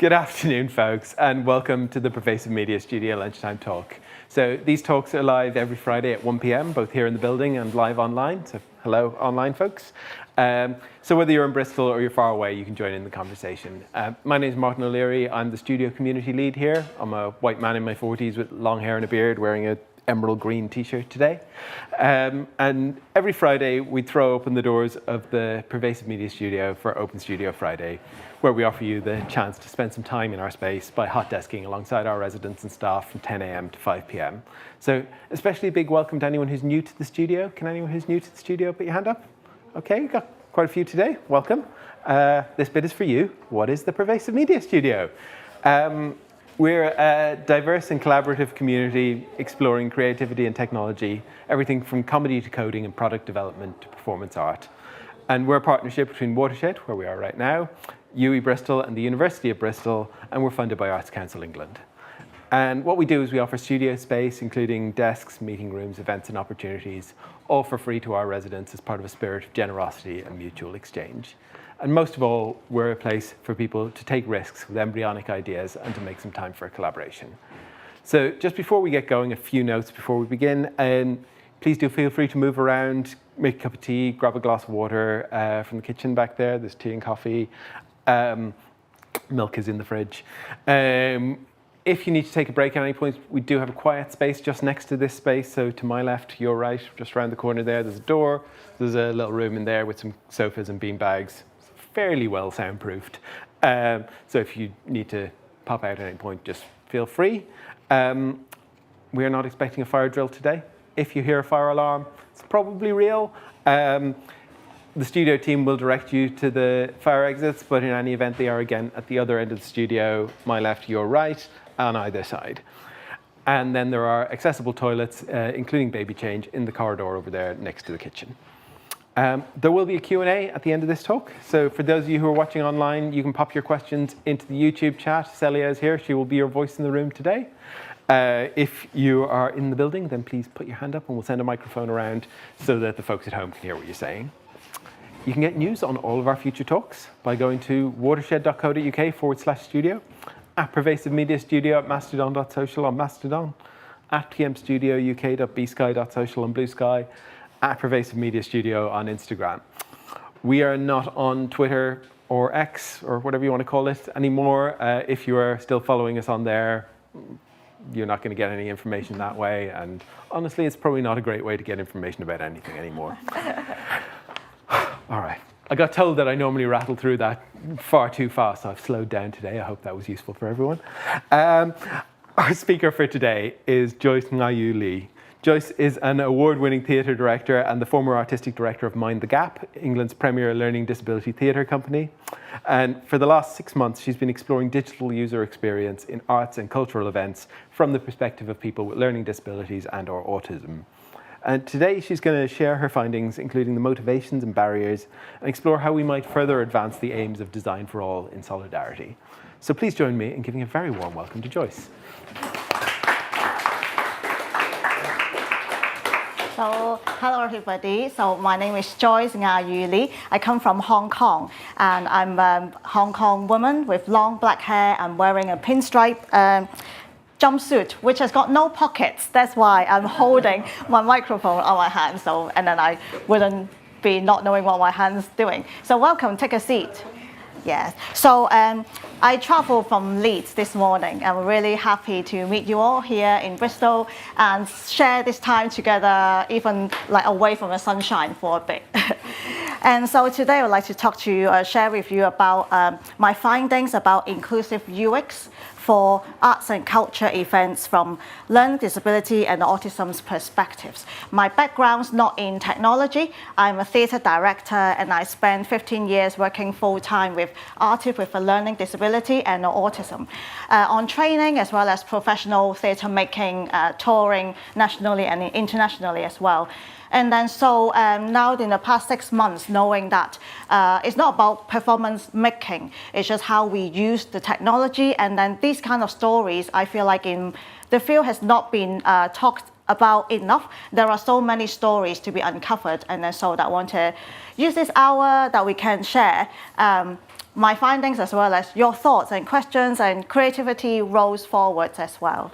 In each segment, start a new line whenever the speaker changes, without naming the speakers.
Good afternoon, folks, and welcome to the Pervasive Media Studio Lunchtime Talk. So these talks are live every Friday at 1 p.m, both here in the building and live online. So hello, online folks. So whether you're in Bristol or you're far away, you can join in the conversation. My name is Martin O'Leary. I'm the studio community lead here. I'm a white man in my 40s with long hair and a beard, wearing a emerald green t-shirt today. And every Friday, we throw open the doors of the Pervasive Media Studio for Open Studio Friday, where we offer you the chance to spend some time in our space by hot desking alongside our residents and staff from 10 a.m. to 5 p.m. So especially a big welcome to anyone who's new to the studio. Can anyone who's new to the studio put your hand up? Okay, we've got quite a few today. Welcome. This bit is for you. What is the Pervasive Media Studio? We're a diverse and collaborative community exploring creativity and technology, everything from comedy to coding and product development to performance art. And we're a partnership between Watershed, where we are right now, UE Bristol and the University of Bristol, and we're funded by Arts Council England. And what we do is we offer studio space, including desks, meeting rooms, events and opportunities, all for free to our residents as part of a spirit of generosity and mutual exchange. And most of all, we're a place for people to take risks with embryonic ideas and to make some time for collaboration. So just before we get going, a few notes before we begin. Please do feel free to move around, make a cup of tea, grab a glass of water from the kitchen back there. There's tea and coffee. Milk is in the fridge. If you need to take a break at any point, we do have a quiet space just next to this space. So to my left, your right, just around the corner there, there's a door. There's a little room in there with some sofas and bean bags. Fairly well soundproofed. So if you need to pop out at any point, just feel free. We are not expecting a fire drill today. If you hear a fire alarm, it's probably real. The studio team will direct you to the fire exits, but in any event, they are again at the other end of the studio, my left, your right, on either side. And then there are accessible toilets, including baby change, in the corridor over there next to the kitchen. There will be a Q&A at the end of this talk. So for those of you who are watching online, you can pop your questions into the YouTube chat. Celia is here. She will be your voice in the room today. If you are in the building, then please put your hand up and we'll send a microphone around so that the folks at home can hear what you're saying. You can get news on all of our future talks by going to watershed.co.uk/studio, at Pervasive Media Studio at mastodon.social on Mastodon, at pmstudiouk.bsky.social on Blue Sky, at Pervasive Media Studio on Instagram. We are not on Twitter or X or whatever you want to call it anymore. If you are still following us on there, you're not going to get any information that way. And honestly, it's probably not a great way to get information about anything anymore. All right. I got told that I normally rattle through that far too fast. So I've slowed down today. I hope that was useful for everyone. Our speaker for today is Joyce Nga Yu Lee. Joyce is an award-winning theatre director and the former artistic director of Mind the Gap, England's premier learning disability theatre company. And for the last 6 months, she's been exploring digital user experience in arts and cultural events from the perspective of people with learning disabilities and/or autism. And today, she's going to share her findings, including the motivations and barriers, and explore how we might further advance the aims of Design for All in solidarity. So please join me in giving a very warm welcome to Joyce.
So, hello everybody. So my name is Joyce Nga Yu Lee. I come from Hong Kong, and I'm a Hong Kong woman with long black hair. I'm wearing a pinstripe jumpsuit, which has got no pockets. That's why I'm holding my microphone on my hand. So, and then I wouldn't be not knowing what my hand's doing. So welcome, take a seat. Yes. So I traveled from Leeds this morning. I'm really happy to meet you all here in Bristol and share this time together, even like away from the sunshine for a bit. And so today I would like to talk to you, share with you about my findings about inclusive UX for arts and culture events from learning disability and autism's perspectives. My background's not in technology. I'm a theatre director and I spent 15 years working full-time with artists with a learning disability and autism on training as well as professional theatre making, touring nationally and internationally as well. And then so now in the past 6 months, knowing that it's not about performance making, it's just how we use the technology. And then these kind of stories, I feel like in the field has not been talked about enough. There are so many stories to be uncovered. And then so I want to use this hour that we can share my findings as well as your thoughts and questions and creativity rolls forward as well.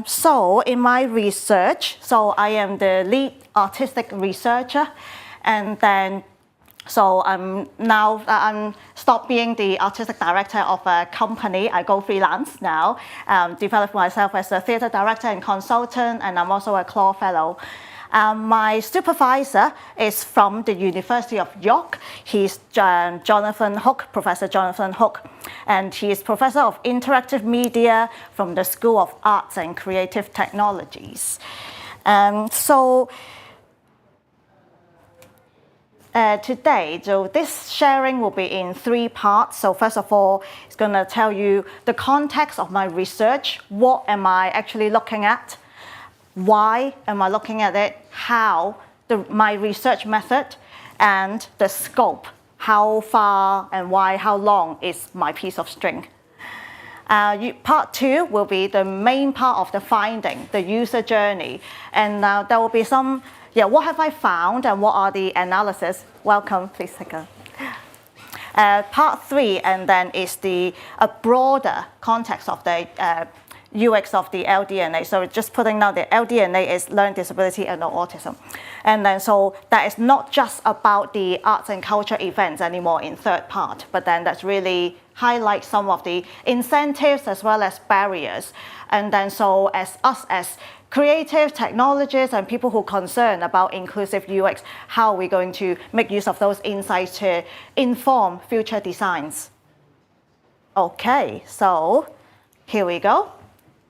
So in my research, so I am the lead artistic researcher, and then so I'm stopped being the artistic director of a company. I go freelance now, develop myself as a theatre director and consultant, and I'm also a Clore fellow. My supervisor is from the University of York. He's Jonathan Hook, Professor Jonathan Hook, and he is Professor of Interactive Media from the School of Arts and Creative Technologies. Today, so this sharing will be in 3 parts. So first of all, it's going to tell you the context of my research. What am I actually looking at? Why am I looking at it? How, my research method, and the scope. How far and why, how long is my piece of string? Part 2 will be the main part of the finding, the user journey. And there will be some, what have I found and what are the analysis? Welcome, please take a. Part 3, and then is a broader context of the UX of the LDNA. So just putting down the LDNA is learning disability and autism. And then so that is not just about the arts and culture events anymore in 3rd part, but then that's really highlight some of the incentives as well as barriers. And then so as us as creative technologists and people who are concerned about inclusive UX, how are we going to make use of those insights to inform future designs? Okay, so here we go.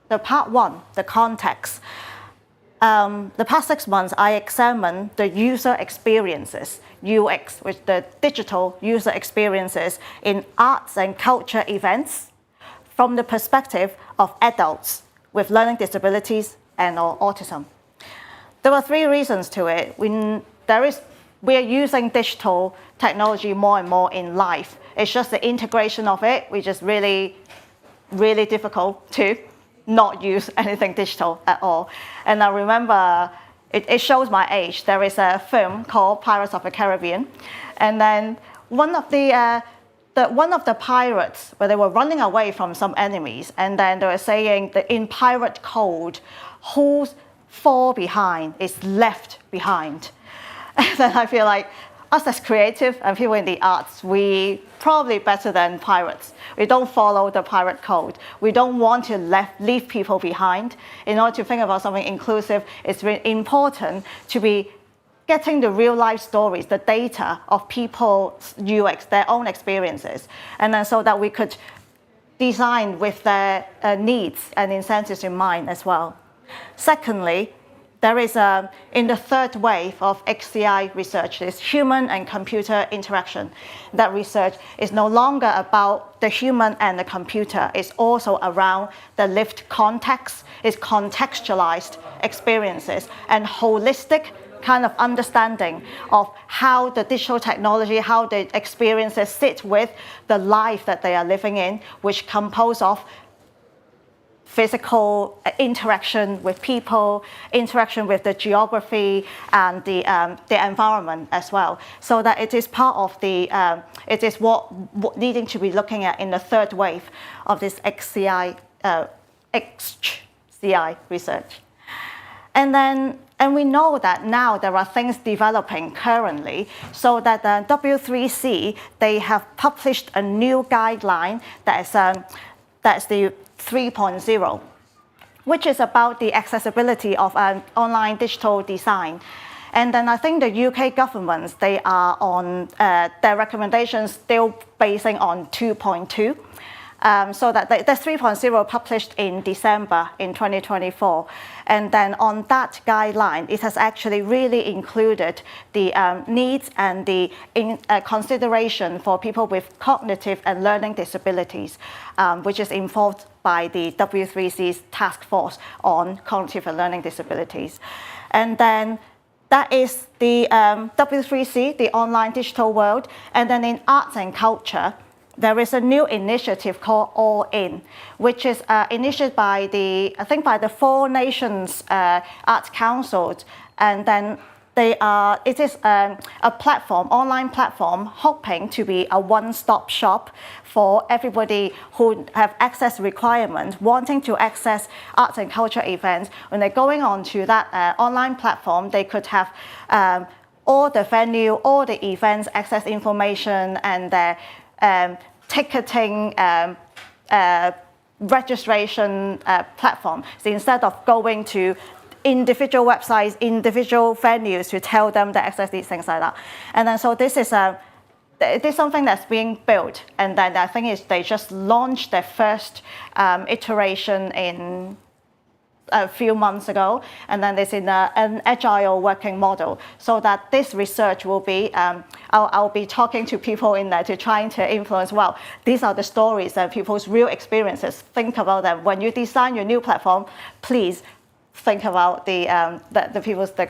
The part 1, the context. The past 6 months, I examined the user experiences, UX, which the digital user experiences in arts and culture events from the perspective of adults with learning disabilities and or autism. There were 3 reasons to it. We are using digital technology more and more in life. It's just the integration of it, which is really, really difficult to not use anything digital at all. And I remember, it shows my age, there is a film called Pirates of the Caribbean. And then one of the pirates, where they were running away from some enemies, and then they were saying that in pirate code, who's fall behind is left behind. And then I feel like us as creative and people in the arts, we probably better than pirates. We don't follow the pirate code. We don't want to leave people behind. In order to think about something inclusive, it's really important to be getting the real life stories, the data of people's UX, their own experiences, and then so that we could design with their needs and incentives in mind as well. Secondly, there is in the 3rd wave of XCI research, is human and computer interaction. That research is no longer about the human and the computer. It's also around the lived context, it's contextualized experiences and holistic kind of understanding of how the digital technology, how the experiences sit with the life that they are living in, which compose of physical interaction with people, interaction with the geography and the environment as well. So that it is part of it is what needing to be looking at in the 3rd wave of this XCI research. And we know that now there are things developing currently, so that the W3C, they have published a new guideline that's the 3.0, which is about the accessibility of online digital design. And then I think the UK governments, they are on their recommendations still basing on 2.2. So that the 3.0 published in December in 2024. And then on that guideline, it has actually really included the needs and the consideration for people with cognitive and learning disabilities, which is involved by the W3C's task force on cognitive and learning disabilities. And then that is the W3C, the online digital world. And then in arts and culture, there is a new initiative called All In, which is initiated by the 4 Nations Arts Councils, and then it is a platform, online platform, hoping to be a one-stop shop for everybody who have access requirements, wanting to access arts and culture events. When they're going on to that online platform, they could have all the venue, all the events, access information, and their ticketing, registration platform. So instead of going to individual websites, individual venues to tell them to access these things like that. And then so this is something that's being built. And then I think they just launched their first iteration in a few months ago, and then it's in an agile working model, so that this research will be, I'll be talking to people in there to trying to influence, well, these are the stories and people's real experiences. Think about them. When you design your new platform, please think about the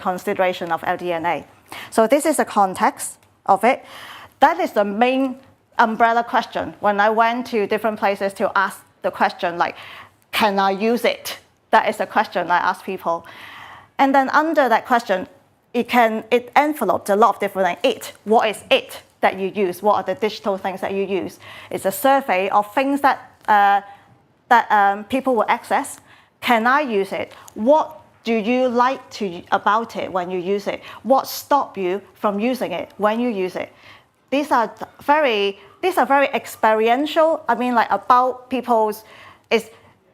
consideration of LDNA. So this is the context of it. That is the main umbrella question. When I went to different places to ask the question, like, can I use it? That is the question I ask people. And then under that question, it envelopes a lot of different things. What is it that you use? What are the digital things that you use? It's a survey of things that people will access. Can I use it? What do you like about it when you use it? What stops you from using it when you use it? These are very experiential. I mean, like, about people's.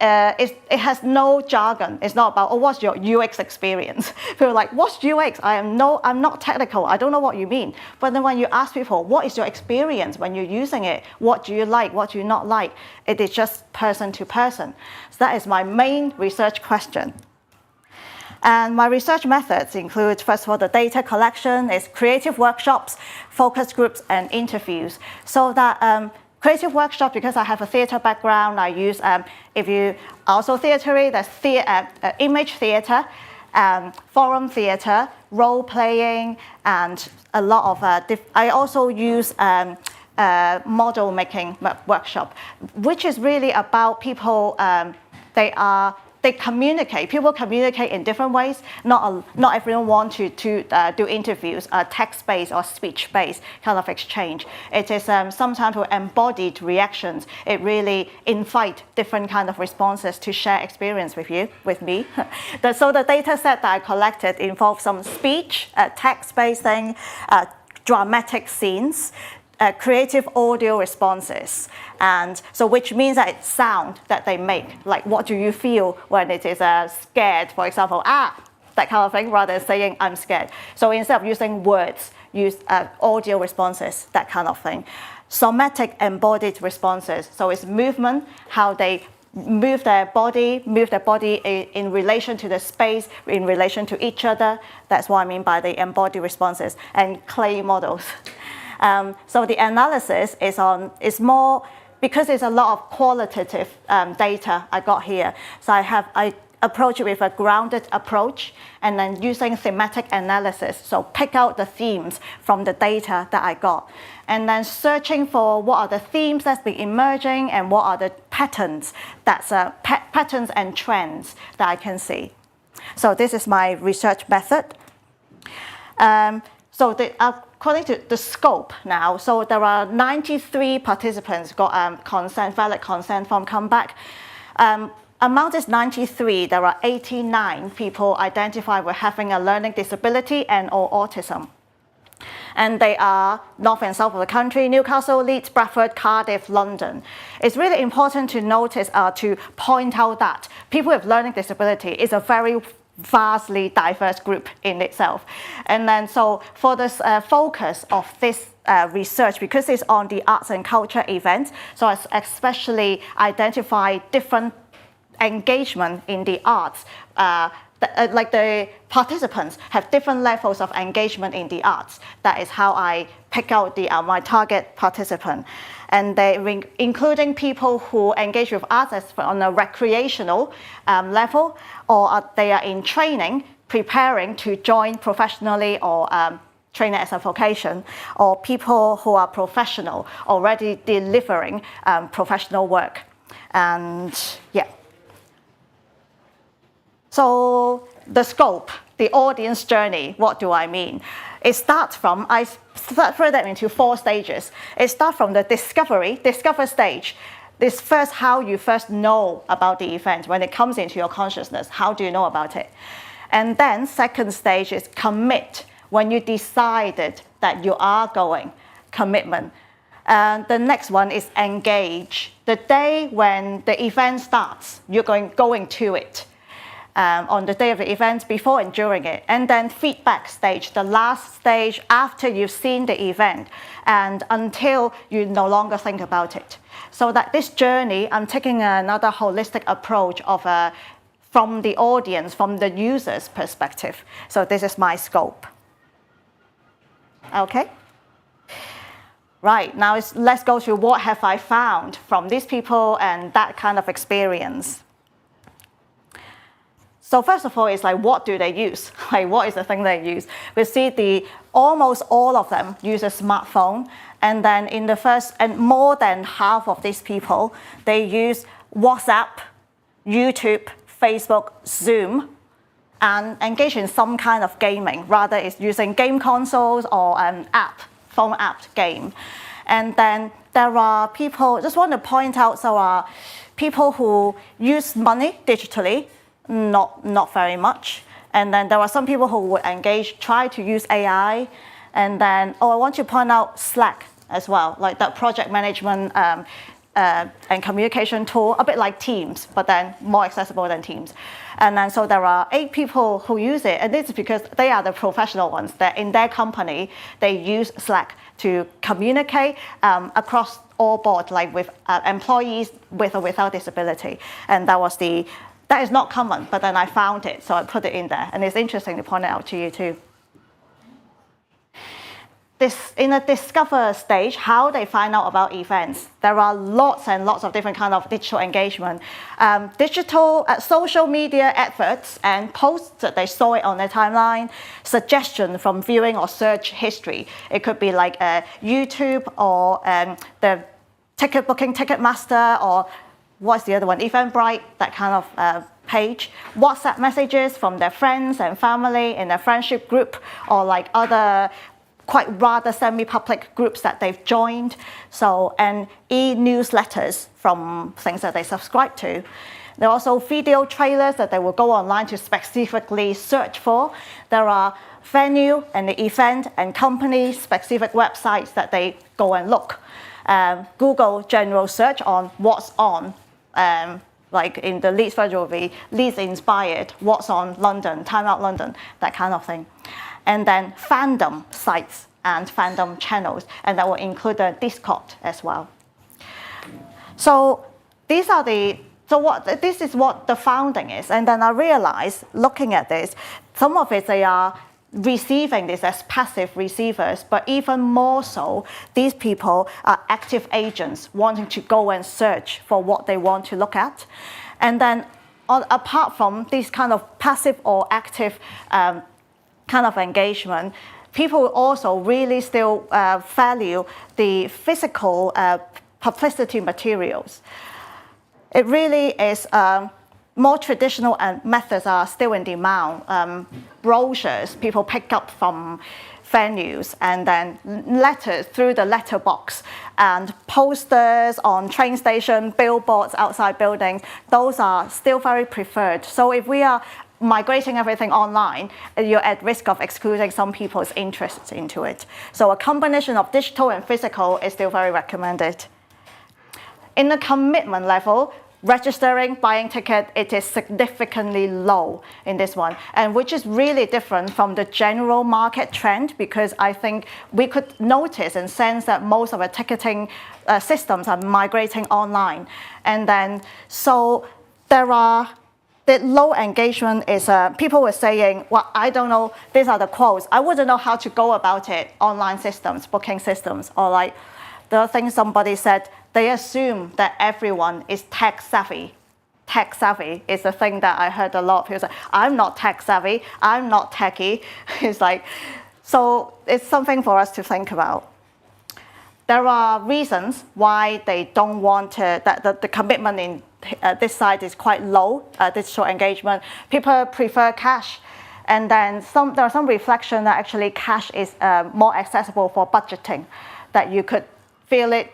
It has no jargon. It's not about, oh, what's your UX experience? People are like, what's UX? I'm not technical. I don't know what you mean. But then when you ask people, what is your experience when you're using it? What do you like? What do you not like? It is just person to person. So that is my main research question. And my research methods include, first of all, the data collection, is creative workshops, focus groups, and interviews. So that creative workshop, because I have a theatre background, I use, if you also theatre, there's image theatre, forum theatre, role playing, and a lot of, I also use model making workshop, which is really about people, they communicate. People communicate in different ways. Not everyone wants to do interviews, text-based or speech-based kind of exchange. It is sometimes with embodied reactions. It really invites different kind of responses to share experience with me. So the data set that I collected involves some speech, text-based thing, dramatic scenes, creative audio responses, and so which means that it's sound that they make, like what do you feel when it is scared, for example, that kind of thing, rather than saying I'm scared. So instead of using words, use audio responses, that kind of thing. Somatic embodied responses, so it's movement, how they move their body in relation to the space, in relation to each other. That's what I mean by the embodied responses, and clay models. So the analysis is more, because there's a lot of qualitative data I got here. So I approach it with a grounded approach, and then using thematic analysis. So pick out the themes from the data that I got, and then searching for what are the themes that's been emerging and what are the patterns patterns and trends that I can see. So this is my research method. According to the scope now, so there are 93 participants got valid consent form come back. Among this 93, there are 89 people identified with having a learning disability and or autism. And they are north and south of the country: Newcastle, Leeds, Bradford, Cardiff, London. It's really important to notice, to point out that people with learning disability is a very vastly diverse group in itself. And then so for this focus of this research, because it's on the arts and culture events, so I especially identify different engagement in the arts. Like the participants have different levels of engagement in the arts. That is how I pick out my target participant. And they, including people who engage with arts on a recreational level, or they are in training, preparing to join professionally, or training as a vocation, or people who are professional, already delivering professional work. And yeah. So the scope the audience journey, what do I mean? It starts from, I split that into 4 stages. It starts from the discover stage. This first, how you first know about the event. When it comes into your consciousness, how do you know about it? And then second stage is commit, when you decided that you are going, commitment. And the next one is engage. The day when the event starts, you're going to it. On the day of the event, before and during it. And then feedback stage, the last stage after you've seen the event and until you no longer think about it. So that this journey, I'm taking another holistic approach of from the audience, from the user's perspective. So this is my scope. Okay? Right, now let's go to what have I found from these people and that kind of experience. So first of all, it's like, what do they use? Like, what is the thing they use? We see almost all of them use a smartphone. And then in the first, and more than half of these people, they use WhatsApp, YouTube, Facebook, Zoom, and engage in some kind of gaming. Rather, it's using game consoles or an app, phone app game. And then there are people, just want to point out, there are people who use money digitally, not very much. And then there are some people who would try to use AI. And then, I want to point out Slack as well, like that project management and communication tool, a bit like Teams, but then more accessible than Teams. And then, so there are 8 people who use it, and this is because they are the professional ones, that in their company, they use Slack to communicate across all board, like with employees with or without disability. And that is not common, but then I found it, so I put it in there. And it's interesting to point it out to you too. In a discover stage, how they find out about events. There are lots and lots of different kinds of digital engagement. Social media adverts and posts that they saw it on their timeline, suggestion from viewing or search history. It could be like YouTube or the ticket booking, Ticketmaster, or what's the other one? Eventbrite, that kind of page. WhatsApp messages from their friends and family in their friendship group, or like other rather semi-public groups that they've joined. So, and e-newsletters from things that they subscribe to. There are also video trailers that they will go online to specifically search for. There are venue and the event and company specific websites that they go and look. Google general search on what's on, like in the Leeds version will be Leeds Inspired, what's on London, Time Out London, that kind of thing. And then fandom sites and fandom channels, and that will include the Discord as well. So this is what the founding is. And then I realized, looking at this, some of it they are receiving this as passive receivers, but even more so, these people are active agents wanting to go and search for what they want to look at. And then apart from this kind of passive or active kind of engagement, people also really still value the physical publicity materials. It really is more traditional and methods are still in demand. Brochures people pick up from venues, and then letters through the letterbox, and posters on train station, billboards outside buildings, those are still very preferred. So if we are migrating everything online, you're at risk of excluding some people's interests into it. So a combination of digital and physical is still very recommended. In the commitment level, registering, buying ticket, it is significantly low in this one, and which is really different from the general market trend, because I think we could notice and sense that most of the ticketing systems are migrating online. And then, so the low engagement is, people were saying, well, I don't know, these are the quotes. I wouldn't know how to go about it, online systems, booking systems, or like the thing somebody said, they assume that everyone is tech savvy. Tech savvy is the thing that I heard a lot of people say, I'm not tech savvy, I'm not techie. It's like, so it's something for us to think about. There are reasons why they don't want to, that the commitment in this side is quite low, digital engagement. People prefer cash. And then there are some reflection that actually cash is more accessible for budgeting, that you could feel it,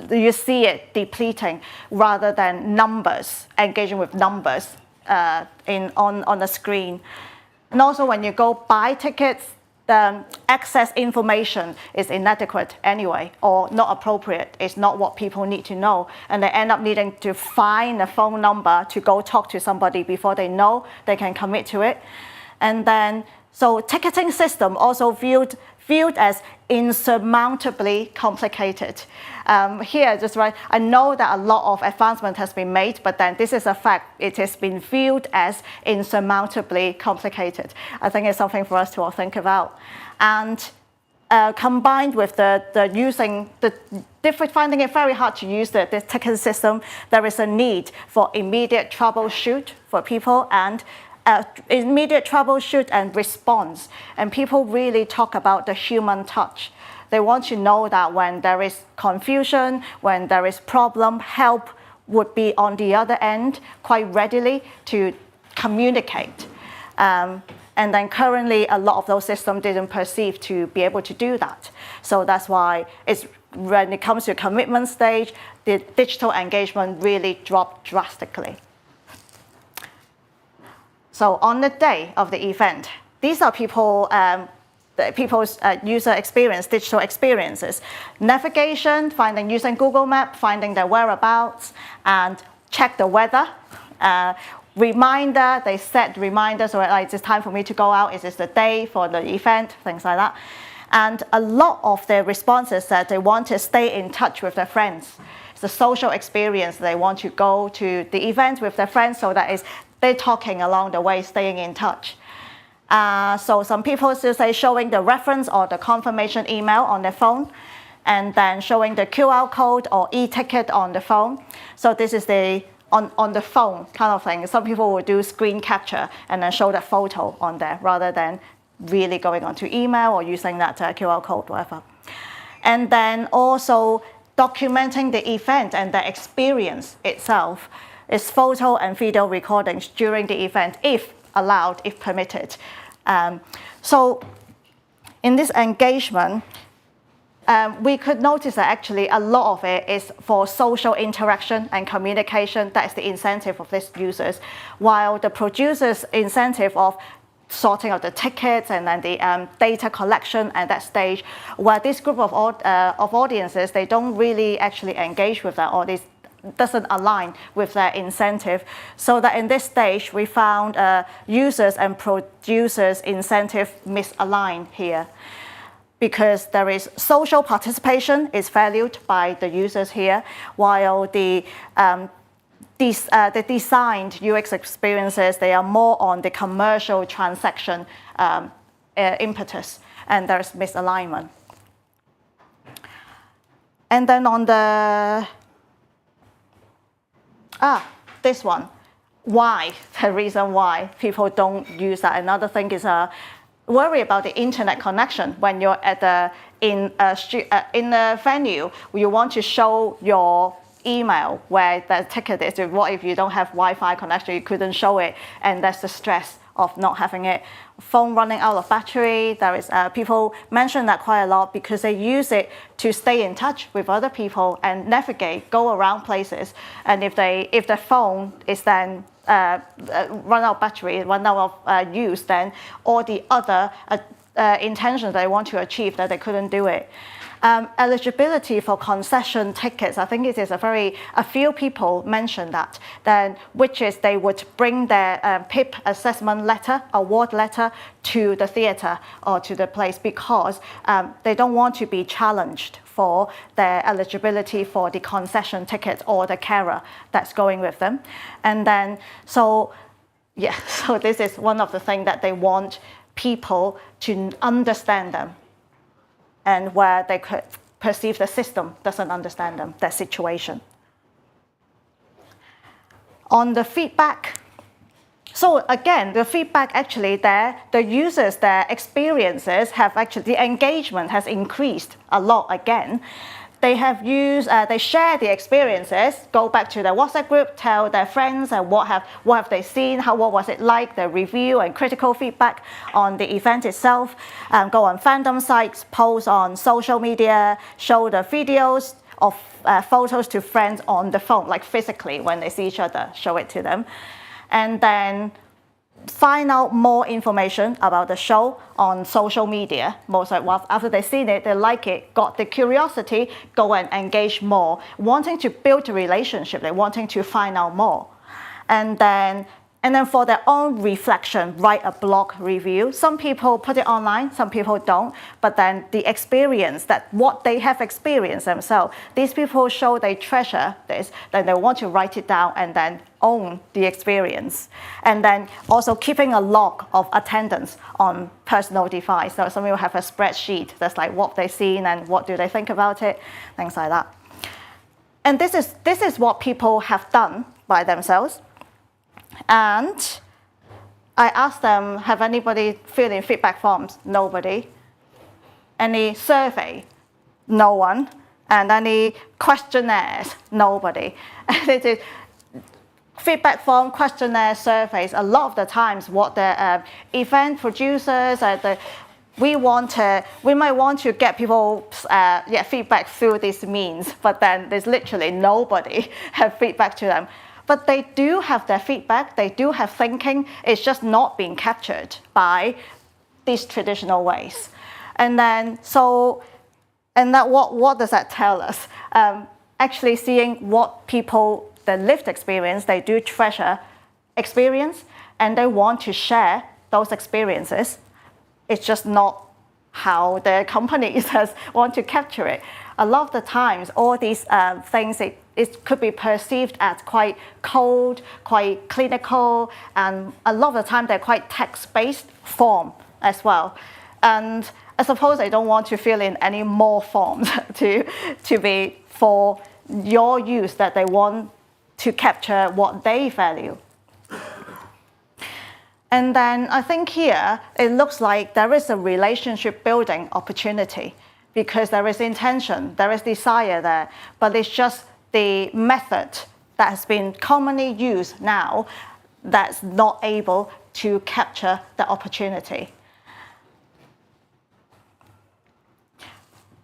you see it depleting rather than numbers, engaging with numbers on the screen. And also when you go buy tickets, the access information is inadequate anyway, or not appropriate. It's not what people need to know. And they end up needing to find a phone number to go talk to somebody before they know they can commit to it. And then, so ticketing system also viewed as insurmountably complicated. Here, just right, I know that a lot of advancement has been made, but then this is a fact. It has been viewed as insurmountably complicated. I think it's something for us to all think about. And combined with finding it very hard to use the ticketing system, there is a need for immediate troubleshoot for people and immediate troubleshoot and response. And people really talk about the human touch. They want to know that when there is confusion, when there is problem, help would be on the other end quite readily to communicate. And then currently, a lot of those systems didn't perceive to be able to do that. So that's why when it comes to commitment stage, the digital engagement really dropped drastically. So on the day of the event, these are people's user experience, digital experiences. Navigation, using Google Maps, finding their whereabouts, and check the weather. Reminder, they set reminders, so like, it's time for me to go out, is this the day for the event, things like that. And a lot of their responses said they want to stay in touch with their friends. It's a social experience. They want to go to the event with their friends, so that is they're talking along the way, staying in touch. So some people still say showing the reference or the confirmation email on their phone, and then showing the QR code or e-ticket on the phone. So this is the on the phone kind of thing. Some people will do screen capture and then show the photo on there rather than really going onto email or using that QR code, whatever. And then also documenting the event and the experience itself is photo and video recordings during the event, if allowed, if permitted. So in this engagement, we could notice that actually a lot of it is for social interaction and communication. That is the incentive of these users, while the producers' incentive of sorting out the tickets and then the data collection at that stage, where this group of audiences, they don't really actually engage with that, or this doesn't align with their incentive. So that in this stage, we found users and producers' incentive misaligned here, because there is social participation is valued by the users here, while the designed UX experiences, they are more on the commercial transaction impetus, and there's misalignment. And then on the this one, why? The reason why people don't use that. Another thing is worry about the internet connection when you're at in a venue. You want to show your email where the ticket is. What if you don't have Wi-Fi connection? You couldn't show it, and that's the stress of not having it. Phone running out of battery. There is people mention that quite a lot because they use it to stay in touch with other people and navigate, go around places. And if the phone is then run out of battery, run out of use, then all the other intentions they want to achieve, that they couldn't do it. Eligibility for concession tickets, I think it is a few people mentioned that, then which is they would bring their PIP assessment letter, award letter to the theatre or to the place, because they don't want to be challenged for their eligibility for the concession ticket or the carer that's going with them. And then, so this is one of the things that they want people to understand them, and where they could perceive the system doesn't understand them, their situation. On the feedback, so again, the feedback actually there, the users, their experiences have actually, the engagement has increased a lot again. they have used, they share the experiences, go back to their WhatsApp group, tell their friends what have they seen, what was it like, the review and critical feedback on the event itself, go on fandom sites, post on social media, show the videos of photos to friends on the phone, like physically when they see each other, show it to them. And then find out more information about the show on social media. Most like after they've seen it, they like it, got the curiosity, go and engage more, wanting to build a relationship, they're wanting to find out more. And then for their own reflection, write a blog review. Some people put it online, some people don't, but then the experience, that what they have experienced themselves, these people show they treasure this, then they want to write it down and then own the experience. And then also keeping a log of attendance on personal device. So some people have a spreadsheet that's like what they've seen and what do they think about it, things like that. And this is what people have done by themselves. And I asked them, have anybody filled in feedback forms? Nobody. Any survey? No one. And any questionnaires? Nobody. Feedback form, questionnaire, surveys, a lot of the times what the event producers, we might want to get people's feedback through these means, but then there's literally nobody have feedback to them. But they do have their feedback, they do have thinking, it's just not being captured by these traditional ways. And then, what does that tell us? Actually seeing what people, the lived experience, they do treasure experience, and they want to share those experiences. It's just not how the companies want to capture it. A lot of the times, all these things, it could be perceived as quite cold, quite clinical, and a lot of the time they're quite text-based form as well. And I suppose they don't want to fill in any more forms to be for your use, that they want to capture what they value. And then I think here, it looks like there is a relationship building opportunity because there is intention, there is desire there, but it's just the method that has been commonly used now that's not able to capture the opportunity.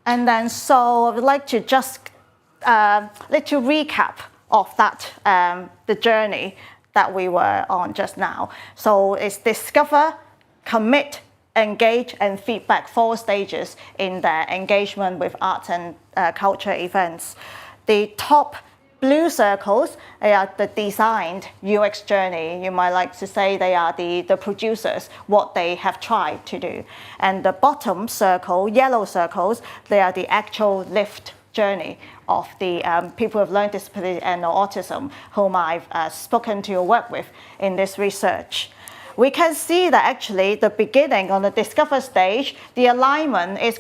And then so I would like to just recap of that, the journey that we were on just now. So it's discover, commit, engage, and feedback, 4 stages in the engagement with arts and culture events. The top blue circles, they are the designed UX journey. You might like to say they are the producers, what they have tried to do. And the bottom circle, yellow circles, they are the actual lived journey of the people with learning disabilities and autism whom I've spoken to or worked with in this research. We can see that actually the beginning on the discover stage, the alignment is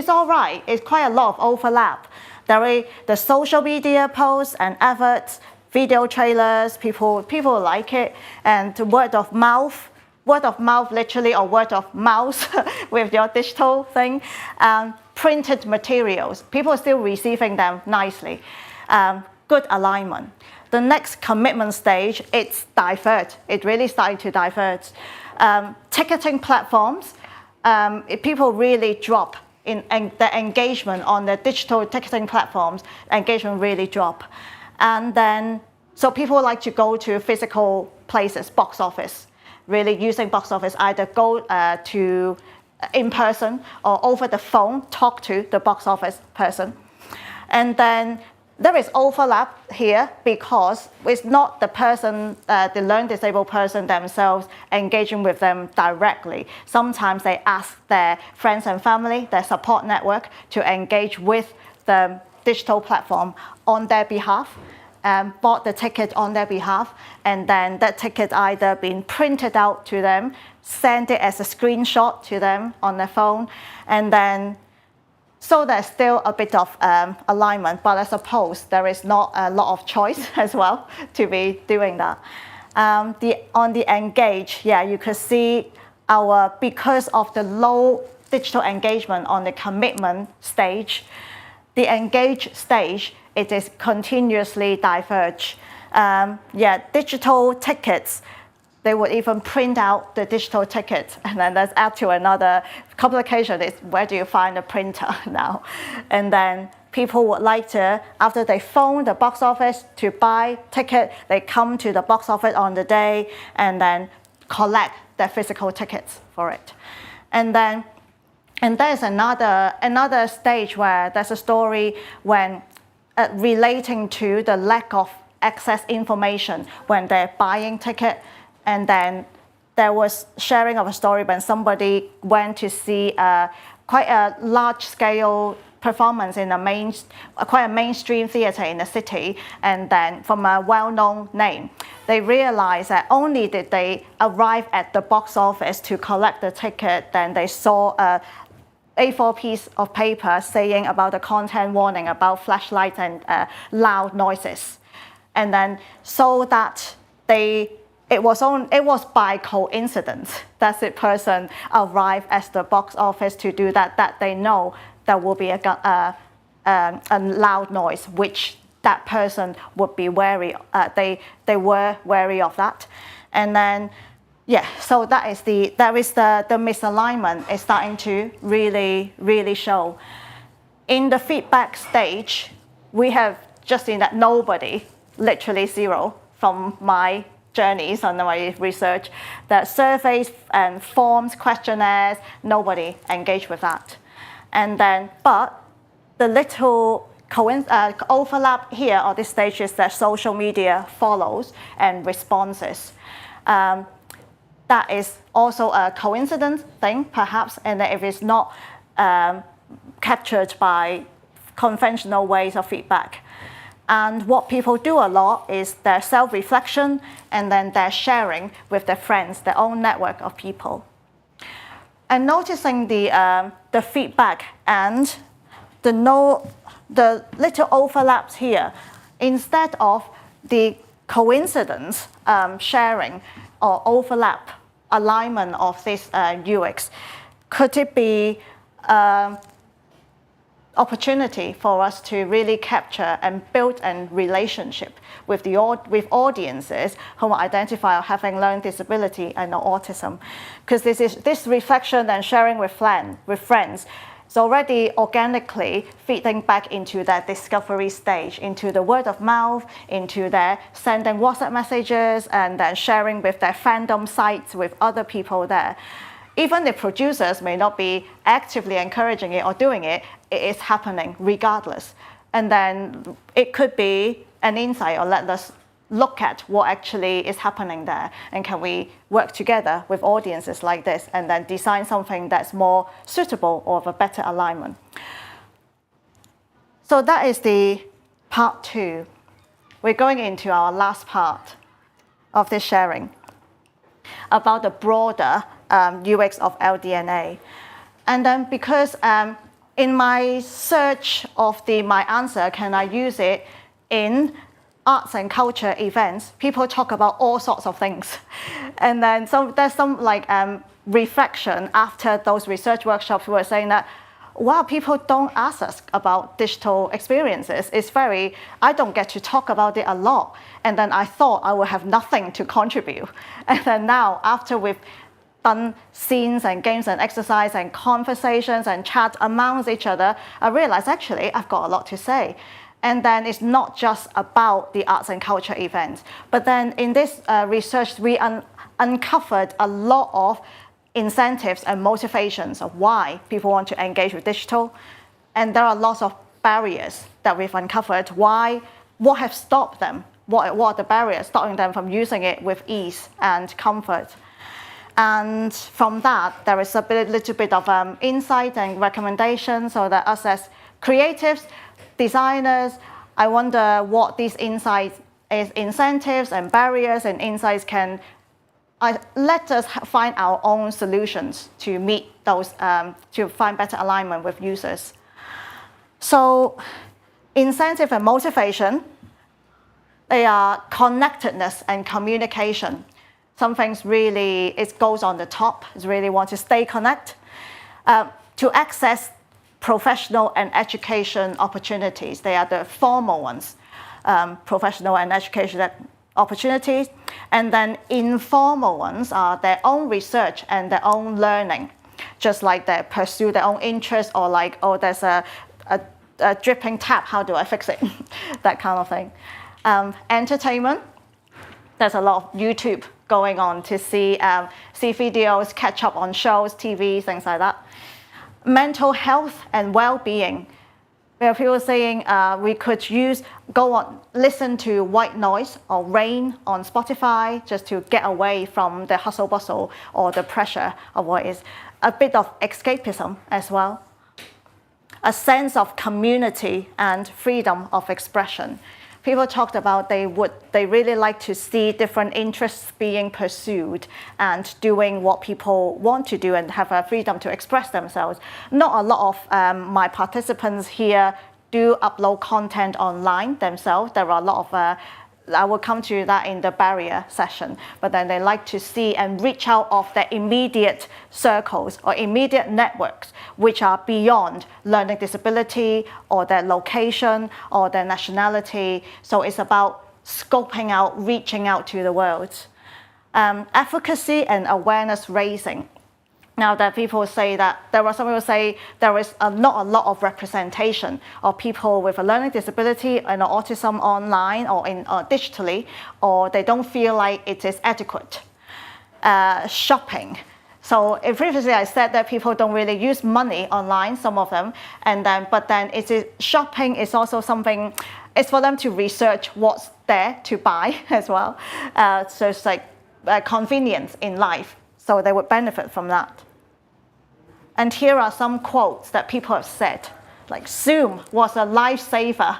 all right. It's quite a lot of overlap. The social media posts and efforts, video trailers, people like it, and word of mouth literally, or word of mouse with your digital thing. Printed materials, people are still receiving them nicely. Good alignment. The next commitment stage, it's divert. It really started to divert. Ticketing platforms, people really drop in the engagement on the digital ticketing platforms, engagement really drop. And then, so people like to go to physical places, box office, really using box office, either go to in person or over the phone, talk to the box office person. And then there is overlap here because it's not the person, the learning disabled person themselves engaging with them directly. Sometimes they ask their friends and family, their support network, to engage with the digital platform on their behalf, bought the ticket on their behalf, and then that ticket either been printed out to them, send it as a screenshot to them on their phone, and then so there's still a bit of alignment, but I suppose there is not a lot of choice as well to be doing that. On the engage, you could see because of the low digital engagement on the commitment stage, the engage stage, it is continuously diverge. Digital tickets, they would even print out the digital ticket, and then let's add to another complication is where do you find a printer now? And then people would like to, after they phone the box office to buy ticket, they come to the box office on the day and then collect their physical tickets for it. And there's another stage where there's a story when relating to the lack of access information when they're buying ticket. And then there was sharing of a story when somebody went to see quite a large-scale performance in quite a mainstream theater in the city, and then from a well-known name. They realized that only did they arrive at the box office to collect the ticket, then they saw a A4 piece of paper saying about the content warning about flashlights and loud noises. And then so that it was by coincidence that the person arrived at the box office to do that they know there will be a loud noise, which that person would be wary. They were wary of that, and then so there is the misalignment is starting to really show. In the feedback stage, we have just seen that nobody, literally zero, from my journeys on my research, that surveys and forms, questionnaires, nobody engaged with that. And then, but the little overlap here at this stage is that social media follows and responses. That is also a coincidence thing, perhaps, and if it's not captured by conventional ways of feedback. And what people do a lot is their self-reflection and then their sharing with their friends, their own network of people. And noticing the feedback and the little overlaps here, instead of the coincidence sharing or overlap alignment of this UX, could it be opportunity for us to really capture and build a relationship with audiences who identify as having learning disability and autism? Because this reflection and sharing with friends is already organically feeding back into that discovery stage, into the word of mouth, into their sending WhatsApp messages and then sharing with their fandom sites with other people there. Even the producers may not be actively encouraging it or doing it, it is happening regardless. And then it could be an insight or let us look at what actually is happening there. And can we work together with audiences like this and then design something that's more suitable or of a better alignment? So that is the part 2. We're going into our last part of this sharing about the broader UX of LDNA. And then because in my search of my answer, can I use it in arts and culture events, people talk about all sorts of things. And then there's some reflection after those research workshops were saying that, wow, people don't ask us about digital experiences. I don't get to talk about it a lot. And then I thought I would have nothing to contribute. And then now, after we've done scenes and games and exercise and conversations and chat amongst each other, I realized actually I've got a lot to say. And then it's not just about the arts and culture events. But then in this research, we uncovered a lot of incentives and motivations of why people want to engage with digital. And there are lots of barriers that we've uncovered. What have stopped them? What are the barriers stopping them from using it with ease and comfort? And from that, there is a little bit of insight and recommendations so that us as creatives, designers, I wonder what these insights is, incentives and barriers and insights can let us find our own solutions to meet those, to find better alignment with users. So incentive and motivation, they are connectedness and communication. Some things really, it goes on the top, is really want to stay connected. To access professional and education opportunities. They are the formal ones, professional and education opportunities. And then informal ones are their own research and their own learning, just like they pursue their own interests, or like, oh, there's a dripping tap, how do I fix it? That kind of thing. Entertainment, there's a lot of YouTube going on to see videos, catch up on shows, TV, things like that. Mental health and well-being. There are people saying we could listen to white noise or rain on Spotify just to get away from the hustle bustle or the pressure of what is a bit of escapism as well. A sense of community and freedom of expression. People talked about they really like to see different interests being pursued and doing what people want to do and have a freedom to express themselves. Not a lot of my participants here do upload content online themselves. There are a lot of, I will come to that in the barrier session, but then they like to see and reach out of their immediate circles or immediate networks, which are beyond learning disability or their location or their nationality. So it's about scoping out, reaching out to the world. Advocacy and awareness raising. Now that people say that, there are some people say there is not a lot of representation of people with a learning disability and autism online or digitally, or they don't feel like it is adequate. Shopping. So previously I said that people don't really use money online, some of them, but then shopping is also something, it's for them to research what's there to buy as well. So it's like convenience in life. So they would benefit from that. And here are some quotes that people have said, like Zoom was a lifesaver.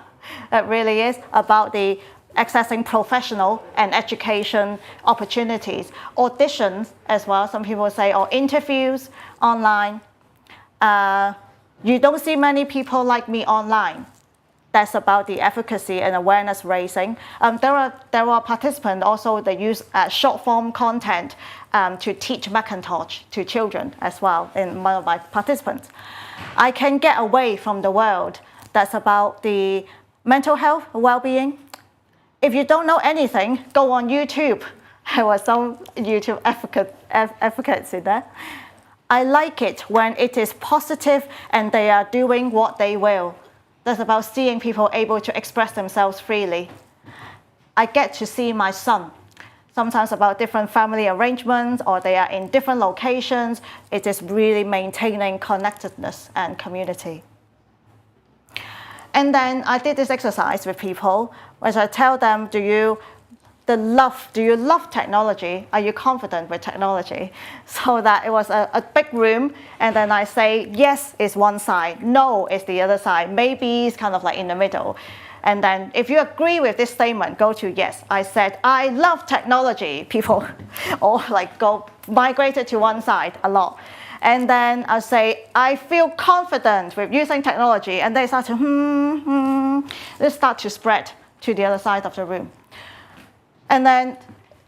It really is, about the accessing professional and education opportunities. Auditions as well, some people say, or interviews online. You don't see many people like me online. That's about the advocacy and awareness raising. There are participants also that use short form content to teach Macintosh to children as well in one of my participants. I can get away from the world. That's about the mental health, well-being. If you don't know anything, go on YouTube. There were some YouTube advocates in there. I like it when it is positive and they are doing what they will. That's about seeing people able to express themselves freely. I get to see my son, sometimes about different family arrangements, or they are in different locations. It is really maintaining connectedness and community. And then I did this exercise with people, which I tell them, do you love technology? Are you confident with technology? So that it was a big room, and then I say, yes is one side, no is the other side, maybe it's kind of like in the middle. And then if you agree with this statement, go to yes. I said, I love technology. People all like go migrated to one side a lot. And then I say, I feel confident with using technology. And they start to, they start to spread to the other side of the room. And then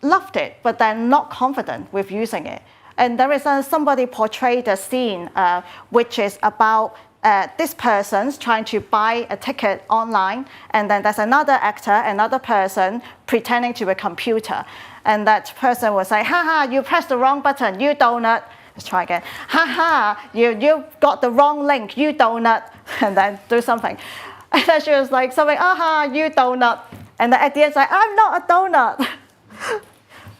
loved it, but then not confident with using it. And there is somebody portrayed a scene which is about this person's trying to buy a ticket online, and then there's another actor, another person pretending to be a computer. And that person will say, haha, you pressed the wrong button, you donut. Let's try again. Haha, you got the wrong link, you donut. And then do something. And then she was like something, aha, you donut. And then at the end, it's like, I'm not a donut.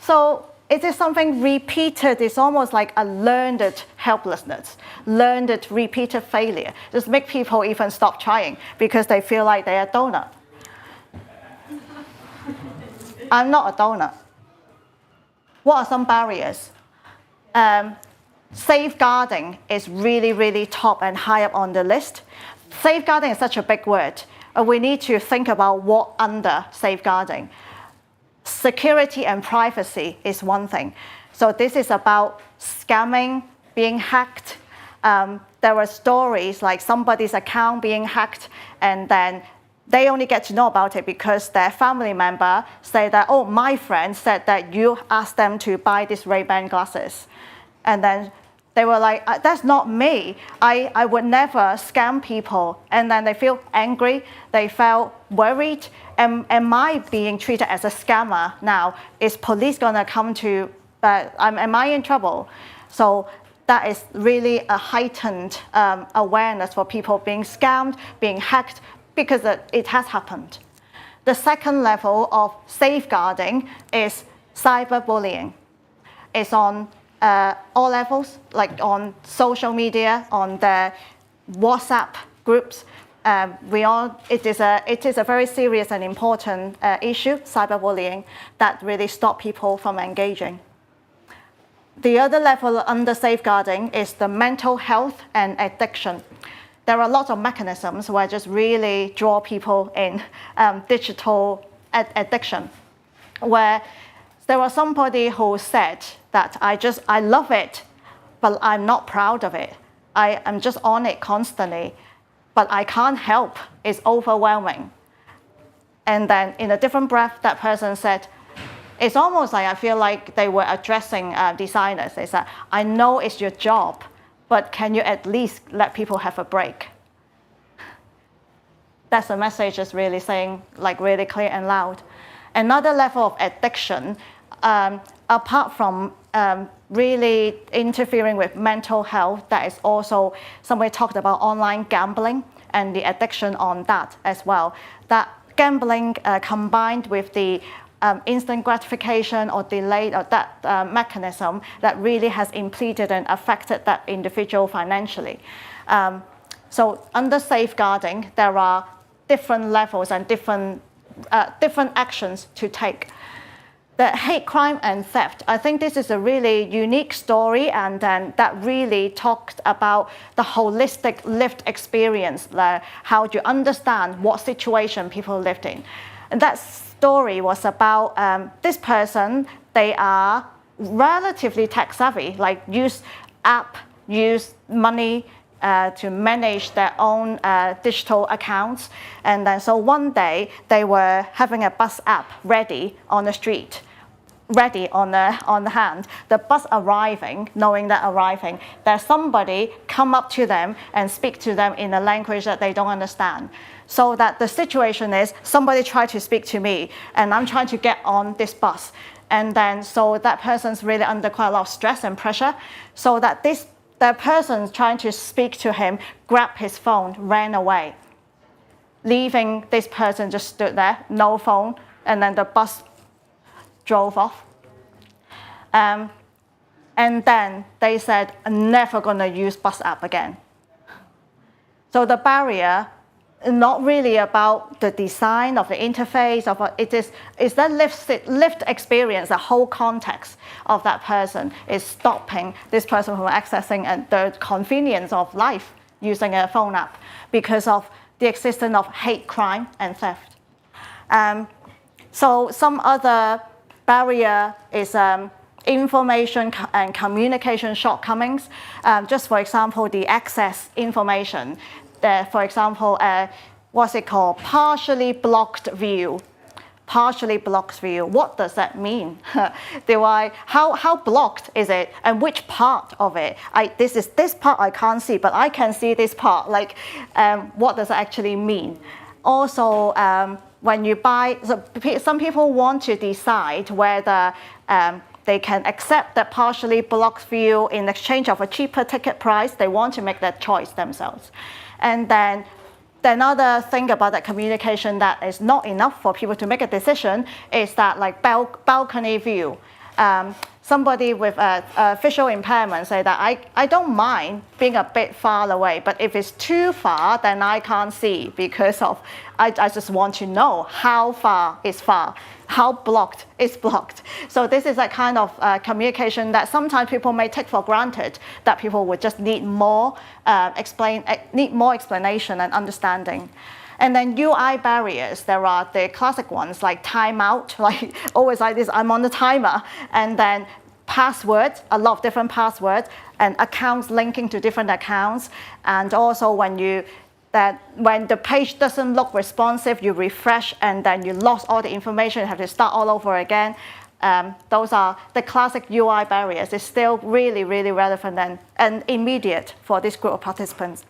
So it is something repeated. It's almost like a learned helplessness, learned repeated failure. Just make people even stop trying because they feel like they're a donut. I'm not a donut. What are some barriers? Safeguarding is really, really top and high up on the list. Safeguarding is such a big word. We need to think about what under safeguarding. Security and privacy is one thing. So this is about scamming, being hacked. There were stories like somebody's account being hacked, and then they only get to know about it because their family member said that, oh, my friend said that you asked them to buy these Ray-Ban glasses. And then They were like, that's not me. I would never scam people. And then they feel angry. They felt worried. Am I being treated as a scammer now? Is police going to come to, am I in trouble? So that is really a heightened awareness for people being scammed, being hacked, because it has happened. The second level of safeguarding is cyberbullying. It's on all levels, like on social media, on the WhatsApp groups. It is a very serious and important issue, cyberbullying, that really stop people from engaging. The other level under safeguarding is the mental health and addiction. There are lots of mechanisms where just really draw people in digital addiction, where there was somebody who said that I love it, but I'm not proud of it. I'm just on it constantly, but I can't help. It's overwhelming. And then in a different breath, that person said, it's almost like I feel like they were addressing designers. They said, I know it's your job, but can you at least let people have a break? That's the message is really saying, like really clear and loud. Another level of addiction, apart from really interfering with mental health, that is also, somebody talked about online gambling and the addiction on that as well. That gambling combined with the instant gratification or delayed, or that mechanism that really has impeded and affected that individual financially. So under safeguarding, there are different levels and different actions to take. The hate crime and theft, I think this is a really unique story, and then that really talked about the holistic lived experience, like how you understand what situation people lived in. And that story was about this person, they are relatively tech savvy, like use app, use money to manage their own digital accounts. And then so one day they were having a bus app ready on the street, ready on the hand. The bus arriving, knowing that arriving, there's somebody come up to them and speak to them in a language that they don't understand. So that the situation is somebody tried to speak to me and I'm trying to get on this bus. And then so that person's really under quite a lot of stress and pressure. So that the person trying to speak to him grabbed his phone, ran away, leaving this person just stood there, no phone, and then the bus drove off. And then they said, I'm never going to use bus app again. So the barrier, not really about the design of the interface, it's that lived experience, the whole context of that person is stopping this person from accessing the convenience of life using a phone app because of the existence of hate crime and theft. So some other barrier is information and communication shortcomings. Just for example, the access information. For example, what's it called? Partially blocked view. Partially blocked view. What does that mean? How blocked is it, and which part of it? This part I can't see, but I can see this part. Like, what does it actually mean? Also, when you buy, some people want to decide whether they can accept that partially blocked view in exchange of a cheaper ticket price. They want to make that choice themselves. And then another thing about that communication that is not enough for people to make a decision is that like balcony view. Somebody with a visual impairment say that I don't mind being a bit far away, but if it's too far, then I can't see because of, I just want to know how far is far, how blocked is blocked. So this is a kind of communication that sometimes people may take for granted, that people would just need more explanation and understanding. And then UI barriers, there are the classic ones like timeout, like always like this, I'm on the timer. And then passwords, a lot of different passwords, and accounts linking to different accounts. And also when the page doesn't look responsive, you refresh and then you lost all the information, you have to start all over again. those are the classic UI barriers. It's still really, really relevant and immediate for this group of participants.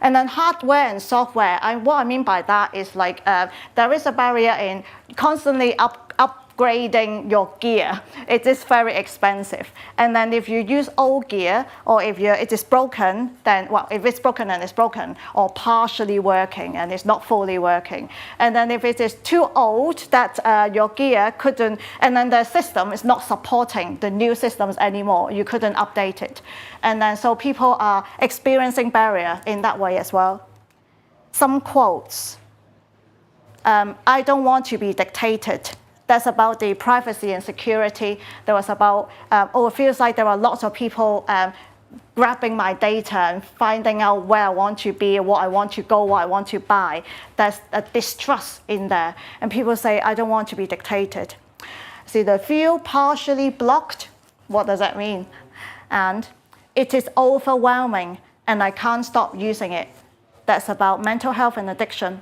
And then hardware and software, what I mean by that is like there is a barrier in constantly upgrading your gear. It is very expensive. And then if you use old gear, or if it is broken, then, well, if it's broken and it's broken, or partially working and it's not fully working. And then if it is too old that your gear couldn't, and then the system is not supporting the new systems anymore, you couldn't update it. And then so people are experiencing barrier in that way as well. Some quotes. I don't want to be dictated. That's about the privacy and security. There was about, it feels like there are lots of people grabbing my data and finding out where I want to be, what I want to go, what I want to buy. There's a distrust in there. And people say, I don't want to be dictated. See, the view partially blocked, what does that mean? And it is overwhelming and I can't stop using it. That's about mental health and addiction.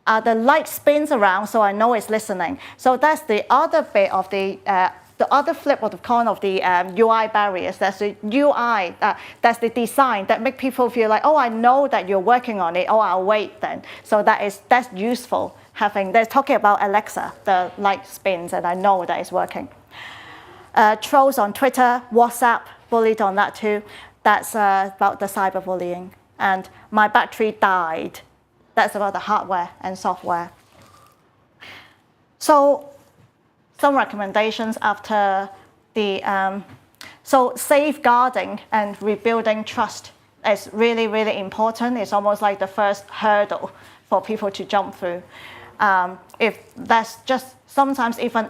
The light spins around, so I know it's listening. So that's the other bit of the other flip of the coin of the UI barriers. That's the UI, that's the design that make people feel like, oh, I know that you're working on it. Oh, I'll wait then. So that's useful. They're talking about Alexa, the light spins, and I know that it's working. Trolls on Twitter, WhatsApp, bullied on that too. That's about the cyberbullying. And my battery died. That's about the hardware and software. So some recommendations after the, so safeguarding and rebuilding trust is really, really important. It's almost like the first hurdle for people to jump through. If that's just sometimes even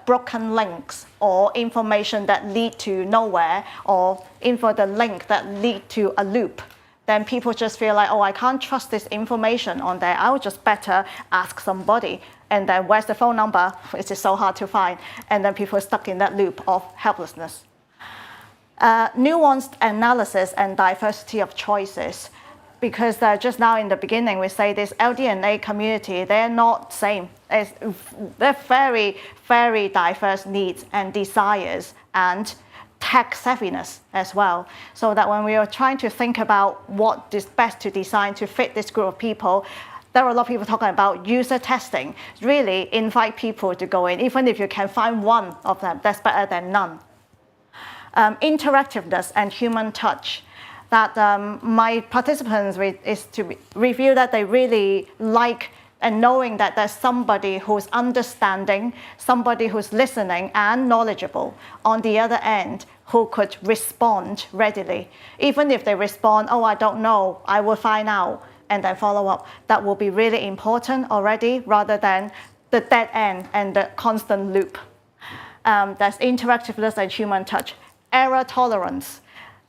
broken links or information that lead to nowhere, or the link that lead to a loop, then people just feel like, oh, I can't trust this information on there. I would just better ask somebody. And then where's the phone number? It is so hard to find. And then people are stuck in that loop of helplessness. Nuanced analysis and diversity of choices. Because just now in the beginning, we say this LD&A community, they're not the same. They're very, very diverse needs and desires and tech savviness as well. So that when we are trying to think about what is best to design to fit this group of people, there are a lot of people talking about user testing. Really invite people to go in. Even if you can find one of them, that's better than none. Interactiveness and human touch. That my participants is to review that they really like, and knowing that there's somebody who's understanding, somebody who's listening and knowledgeable on the other end who could respond readily. Even if they respond, oh, I don't know, I will find out, and then follow up. That will be really important already, rather than the dead end and the constant loop. That's interactiveness and human touch. Error tolerance.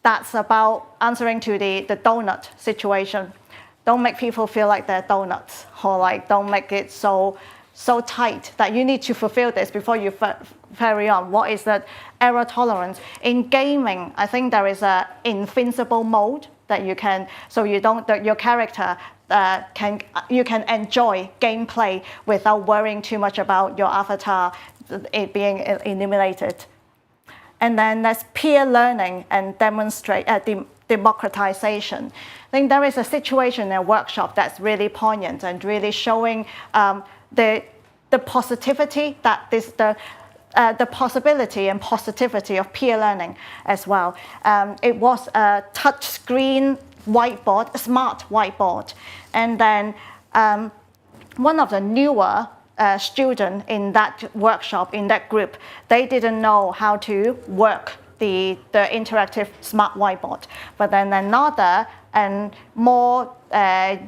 That's about answering to the donut situation. Don't make people feel like they're donuts, or like don't make it so tight that you need to fulfill this before you carry on. What is that error tolerance? In gaming, I think there is an invincible mode that you can, so you don't, your character you can enjoy gameplay without worrying too much about your avatar it being eliminated. And then there's peer learning and democratization. I think there is a situation in a workshop that's really poignant and really showing the positivity that the possibility and positivity of peer learning as well. It was a touch screen whiteboard, a smart whiteboard, and then one of the newer student in that workshop, in that group, they didn't know how to work the interactive smart whiteboard. But then another and more a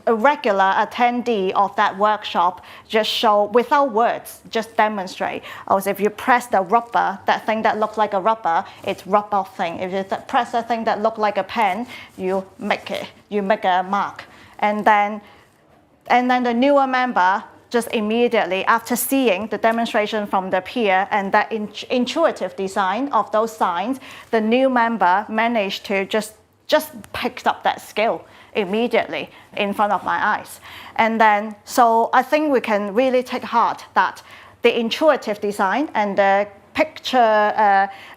regular attendee of that workshop just show without words, just demonstrate. As if you press the rubber, that thing that looks like a rubber, it's rub off thing. If you press a thing that looks like a pen, you make a mark. And then the newer member just immediately after seeing the demonstration from the peer and that intuitive design of those signs, the new member managed to just picked up that skill immediately in front of my eyes. And then, so I think we can really take heart that the intuitive design and the picture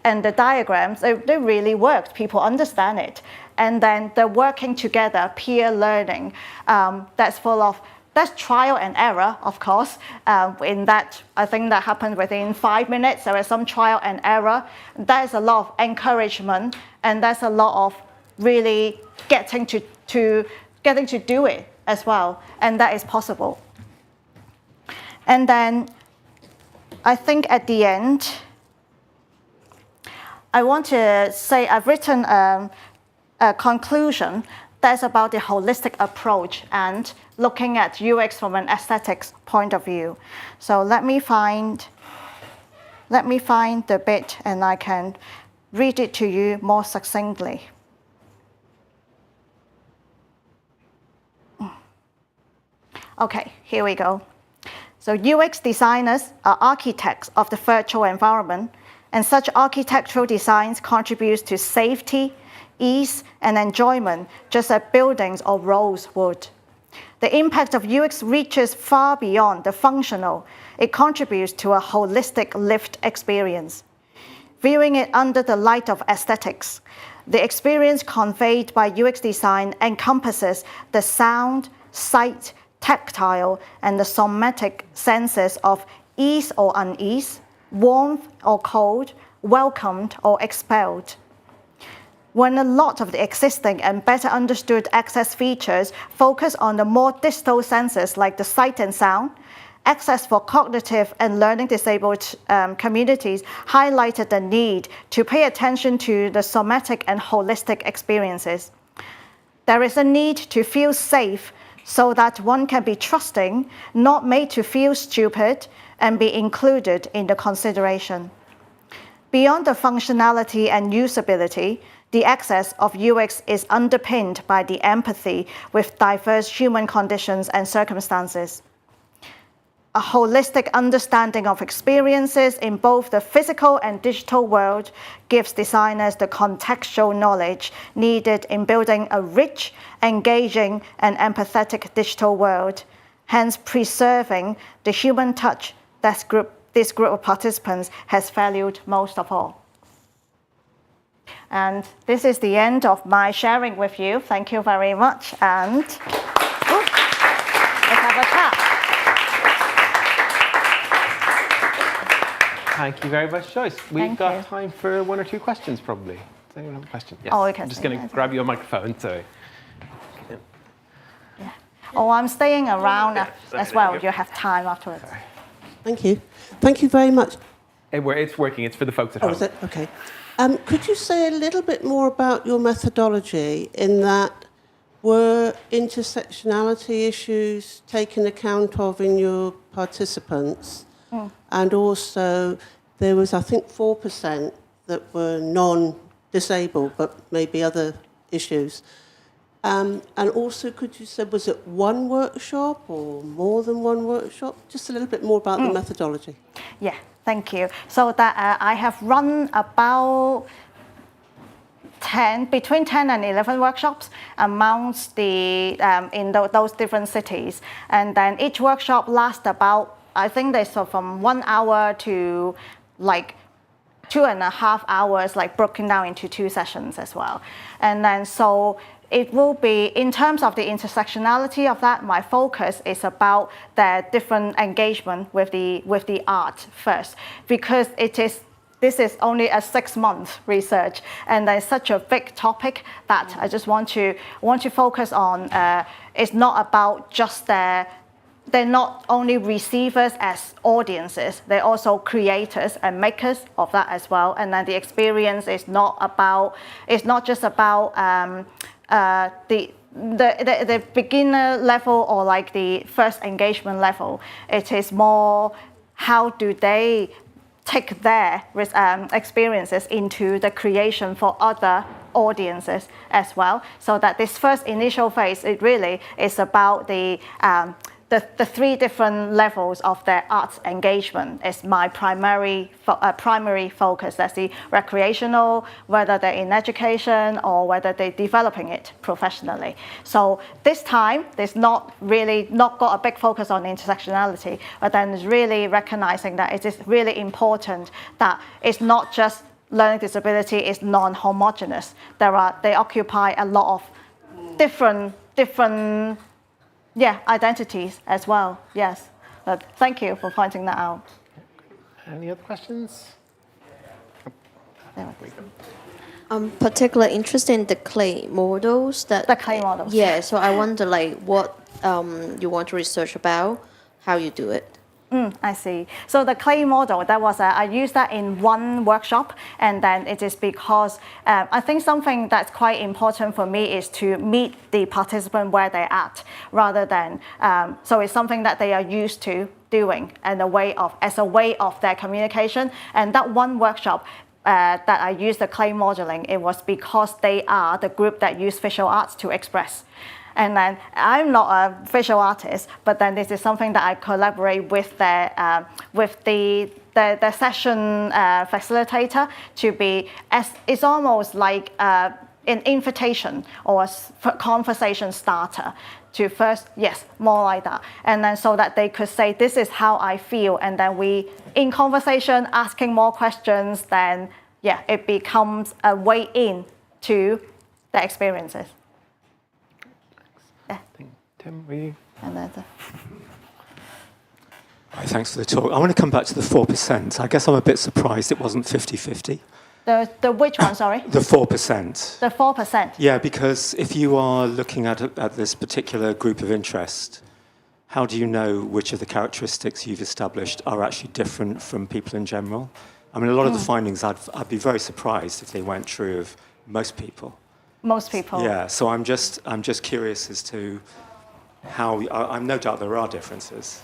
and the diagrams, they really worked. People understand it. And then the working together, peer learning, that's trial and error, of course. In that, I think that happened within 5 minutes. There is some trial and error. There's a lot of encouragement, and there's a lot of really getting to do it as well, and that is possible. And then I think at the end, I want to say I've written a conclusion that's about the holistic approach and looking at UX from an aesthetics point of view. So let me find the bit and I can read it to you more succinctly. Okay, here we go. So UX designers are architects of the virtual environment, and such architectural designs contribute to safety, ease, and enjoyment, just as buildings or roads would. The impact of UX reaches far beyond the functional. It contributes to a holistic lived experience. Viewing it under the light of aesthetics, the experience conveyed by UX design encompasses the sound, sight, tactile, and the somatic senses of ease or unease, warmth or cold, welcomed or expelled. When a lot of the existing and better understood access features focus on the more distal senses like the sight and sound, access for cognitive and learning disabled communities highlighted the need to pay attention to the somatic and holistic experiences. There is a need to feel safe so that one can be trusting, not made to feel stupid, and be included in the consideration. Beyond the functionality and usability, the access of UX is underpinned by the empathy with diverse human conditions and circumstances. A holistic understanding of experiences in both the physical and digital world gives designers the contextual knowledge needed in building a rich, engaging, and empathetic digital world, hence preserving the human touch that this group of participants has valued most of all. And this is the end of my sharing with you. Thank you very much. And let's have a chat.
Thank you very much, Joyce. We've got time for 1 or 2 questions, probably. Does anyone have a question? Yes.
Oh, okay.
I'm just going to grab your microphone. So.
Yeah. Oh, I'm staying around as well. You have time afterwards.
Sorry.
Thank you. Thank you very much.
It's working. It's for the folks at home.
Oh, is it? Okay. Could you say a little bit more about your methodology in that were intersectionality issues taken account of in your participants? And also there was, I think, 4% that were non-disabled, but maybe other issues. And also, could you say, was it one workshop or more than one workshop? Just a little bit more about the methodology.
Yeah, thank you. So that I have run about between 10 and 11 workshops amongst in those different cities. And then each workshop lasts about, I think they saw from 1 hour to like 2.5 hours, like broken down into 2 sessions as well. And then so it will be, in terms of the intersectionality of that, my focus is about the different engagement with the art first, because this is only a 6-month research, and there's such a big topic that I just want to focus on. It's not about just they're not only receivers as audiences, they're also creators and makers of that as well. And then the experience is not just about the beginner level or like the first engagement level. It is more how do they take their experiences into the creation for other audiences as well. So that this first initial phase, it really is about the the three different levels of their arts engagement is my primary focus. That's the recreational, whether they're in education or whether they're developing it professionally. So this time, there's not got a big focus on intersectionality, but then it's really recognizing that it is really important that it's not just learning disability is non-homogeneous. They occupy a lot of different identities as well, yes. But thank you for pointing that out.
Any other questions?
There we go.
I'm particularly interested in the clay models.
The clay models.
Yeah, so I wonder what you want to research about, how you do it.
I see. So the clay model, I used that in one workshop, and then it is because I think something that's quite important for me is to meet the participant where they're at, rather than, so it's something that they are used to doing and as a way of their communication. And that one workshop that I used the clay modeling, it was because they are the group that use visual arts to express. And then I'm not a visual artist, but then this is something that I collaborate with the session facilitator to be, it's almost like an invitation or a conversation starter to first, yes, more like that. And then so that they could say, this is how I feel. And then we, in conversation, asking more questions, then yeah, it becomes a way in to the experiences.
Tim, will you?
And then
Hi, thanks for the talk. I want to come back to the 4%. I guess I'm a bit surprised it wasn't 50-50.
the which one, sorry?
The 4%.
The 4%.
Yeah, because if you are looking at this particular group of interest, how do you know which of the characteristics you've established are actually different from people in general? I mean, a lot of the findings, I'd be very surprised if they weren't true of most people.
Most people.
Yeah, so I'm just curious as to how, I'm no doubt there are differences,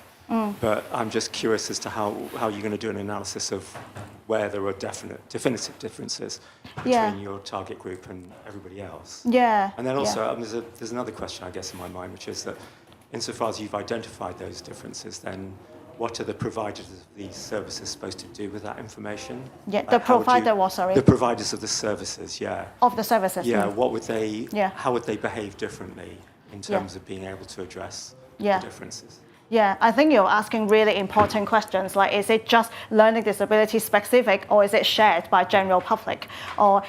but I'm just curious as to how you're going to do an analysis of where there are definitive differences between your target group and everybody else.
Yeah.
And then also, there's another question, I guess, in my mind, which is that insofar as you've identified those differences, then what are the providers of these services supposed to do with that information?
Yeah, the provider was, sorry?
The providers of the services, yeah.
Of the services.
Yeah, what would they,
Yeah.
how would they behave differently in terms of being able to address
Yeah.
the differences?
Yeah, I think you're asking really important questions, like is it just learning disability specific or is it shared by general public?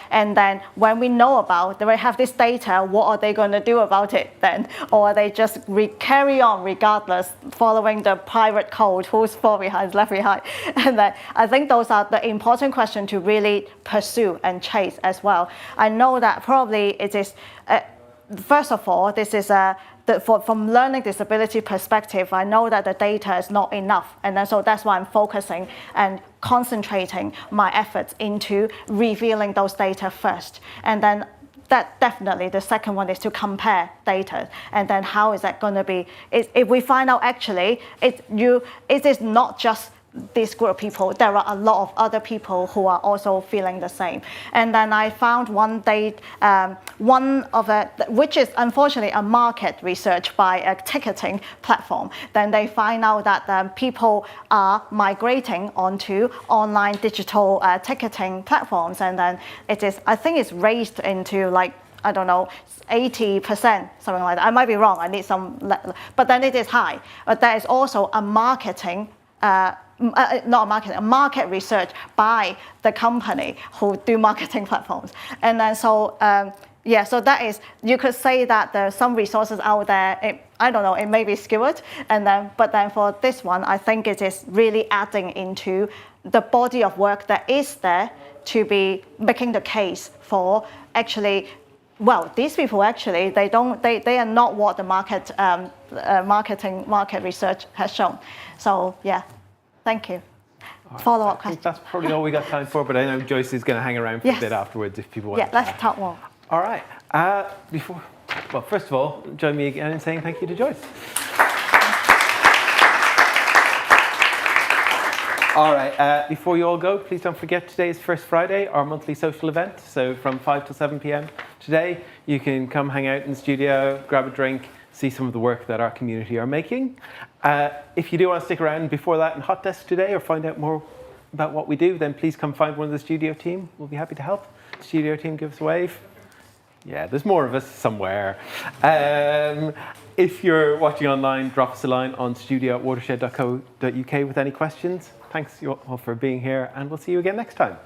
And then when we know about, they have this data, what are they going to do about it then? Or are they just carry on regardless, following the pirate code, who's fall behind, left behind? And then I think those are the important questions to really pursue and chase as well. I know that probably it is, first of all, this is from learning disability perspective, I know that the data is not enough. And then, so that's why I'm focusing and concentrating my efforts into revealing those data first. And then that definitely, the second one is to compare data. And then how is that going to be? If we find out actually, it is not just this group of people, there are a lot of other people who are also feeling the same. And then I found which is unfortunately a market research by a ticketing platform. Then they find out that people are migrating onto online digital ticketing platforms. And then I think it's raised into like, I don't know, 80%, something like that. I might be wrong, I need some, but then it is high. But there is also a marketing, a market research by the company who do marketing platforms. And then so that is, you could say that there's some resources out there, I don't know, it may be skewed. But then for this one, I think it is really adding into the body of work that is there to be making the case for actually, well, these people actually, they are not what the market research has shown. So yeah. Thank you.
Right.
Follow-up
I think
question.
that's probably all we got time for, but I know Joyce is going to hang around for a bit afterwards if people want to.
Yeah, let's talk more.
All right. First of all, join me again in saying thank you to Joyce. All right. Before you all go, please don't forget today is First Friday, our monthly social event. So from 5 till 7 p.m. today, you can come hang out in the studio, grab a drink, see some of the work that our community are making. If you do want to stick around before that in Hot Desk today or find out more about what we do, then please come find one of the studio team. We'll be happy to help. Studio team, give us a wave. Yeah, there's more of us somewhere. If you're watching online, drop us a line on studio@watershed.co.uk with any questions. Thanks you all for being here, and we'll see you again next time.